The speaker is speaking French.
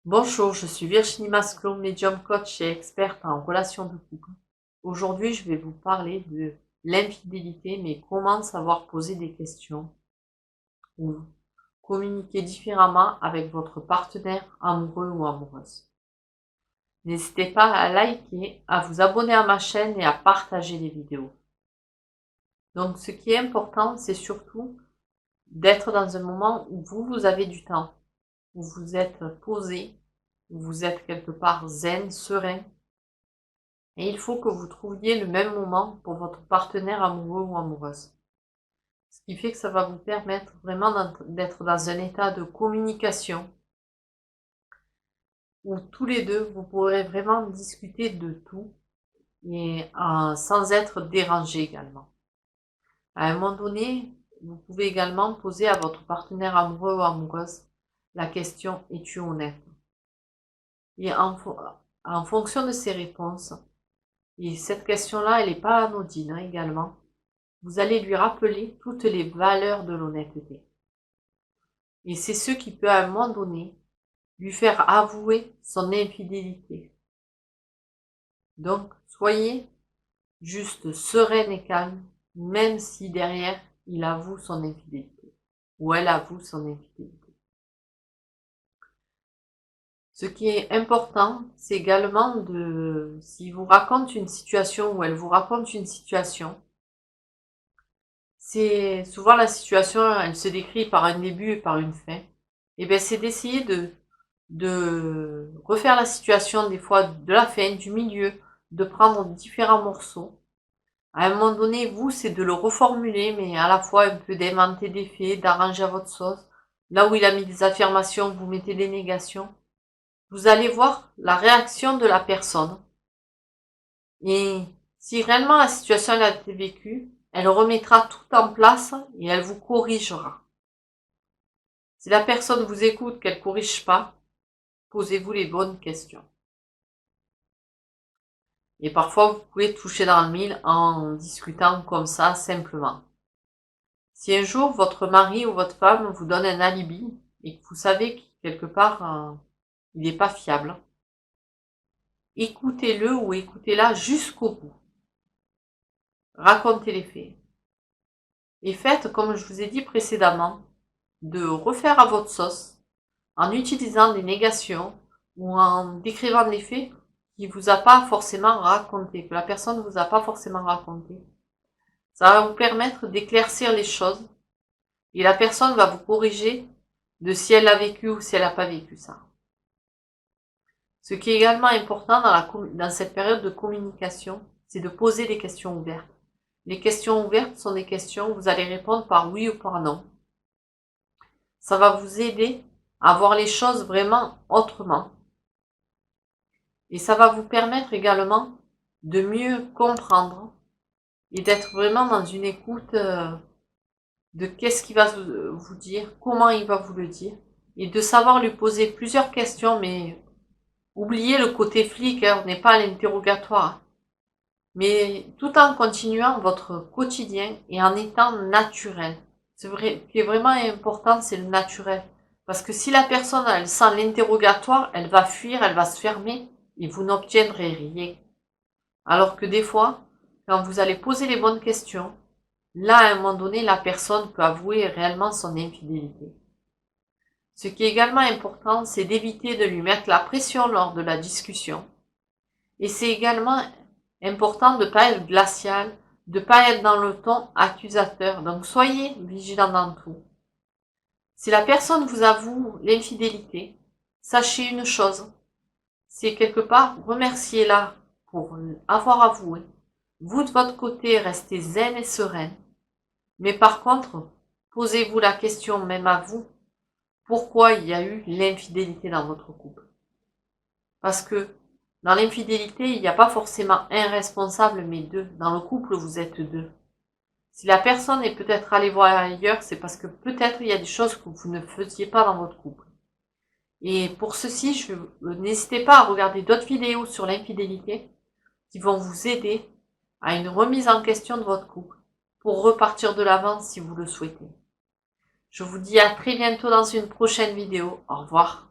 Bonjour, je suis Virginie Masclot, médium coach et experte en relations de couple. Aujourd'hui, je vais vous parler de l'infidélité, mais comment savoir poser des questions ou communiquer différemment avec votre partenaire amoureux ou amoureuse. N'hésitez pas à liker, à vous abonner à ma chaîne et à partager les vidéos. Donc, ce qui est important, c'est surtout d'être dans un moment où vous avez du temps, où vous êtes posé, où vous êtes quelque part zen, serein. Et il faut que vous trouviez le même moment pour votre partenaire amoureux ou amoureuse. Ce qui fait que ça va vous permettre vraiment d'être dans un état de communication où tous les deux, vous pourrez vraiment discuter de tout et sans être dérangé également. À un moment donné, vous pouvez également poser à votre partenaire amoureux ou amoureuse la question: es-tu honnête? Et en fonction de ces réponses, et cette question-là, elle n'est pas anodine également, vous allez lui rappeler toutes les valeurs de l'honnêteté. Et c'est ce qui peut à un moment donné lui faire avouer son infidélité. Donc, soyez juste sereine et calme, même si derrière, il avoue son infidélité, ou elle avoue son infidélité. Ce qui est important, c'est également s'il vous raconte une situation ou elle vous raconte une situation, c'est souvent la situation, elle se décrit par un début et par une fin. Et bien, c'est d'essayer de refaire la situation des fois de la fin, du milieu, de prendre différents morceaux. À un moment donné, vous, c'est de le reformuler, mais à la fois un peu d'inventer des faits, d'arranger à votre sauce. Là où il a mis des affirmations, vous mettez des négations. Vous allez voir la réaction de la personne. Et si réellement la situation a été vécue, elle remettra tout en place et elle vous corrigera. Si la personne vous écoute, qu'elle ne corrige pas, posez-vous les bonnes questions. Et parfois, vous pouvez toucher dans le mille en discutant comme ça, simplement. Si un jour, votre mari ou votre femme vous donne un alibi et que vous savez que quelque part, il n'est pas fiable, écoutez-le ou écoutez-la jusqu'au bout. Racontez les faits. Et faites, comme je vous ai dit précédemment, de refaire à votre sauce en utilisant des négations ou en décrivant des faits qui vous a pas forcément raconté, que la personne ne vous a pas forcément raconté. Ça va vous permettre d'éclaircir les choses et la personne va vous corriger de si elle l'a vécu ou si elle n'a pas vécu ça. Ce qui est également important dans cette période de communication, c'est de poser des questions ouvertes. Les questions ouvertes sont des questions où vous allez répondre par oui ou par non. Ça va vous aider à voir les choses vraiment autrement. Et ça va vous permettre également de mieux comprendre et d'être vraiment dans une écoute de qu'est-ce qu'il va vous dire, comment il va vous le dire, et de savoir lui poser plusieurs questions, mais oubliez le côté flic, on n'est pas à l'interrogatoire, mais tout en continuant votre quotidien et en étant naturel. C'est vrai, ce qui est vraiment important, c'est le naturel. Parce que si la personne, elle sent l'interrogatoire, elle va fuir, elle va se fermer, et vous n'obtiendrez rien. Alors que des fois, quand vous allez poser les bonnes questions, là, à un moment donné, la personne peut avouer réellement son infidélité. Ce qui est également important, c'est d'éviter de lui mettre la pression lors de la discussion. Et c'est également important de ne pas être glacial, de ne pas être dans le ton accusateur. Donc soyez vigilant dans tout. Si la personne vous avoue l'infidélité, sachez une chose, c'est quelque part remerciez-la pour avoir avoué. Vous de votre côté, restez zen et sereine. Mais par contre, posez-vous la question même à vous, pourquoi il y a eu l'infidélité dans votre couple? Parce que dans l'infidélité, il n'y a pas forcément un responsable, mais deux. Dans le couple, vous êtes deux. Si la personne est peut-être allée voir ailleurs, c'est parce que peut-être il y a des choses que vous ne faisiez pas dans votre couple. Et pour ceci, n'hésitez pas à regarder d'autres vidéos sur l'infidélité qui vont vous aider à une remise en question de votre couple pour repartir de l'avant si vous le souhaitez. Je vous dis à très bientôt dans une prochaine vidéo. Au revoir.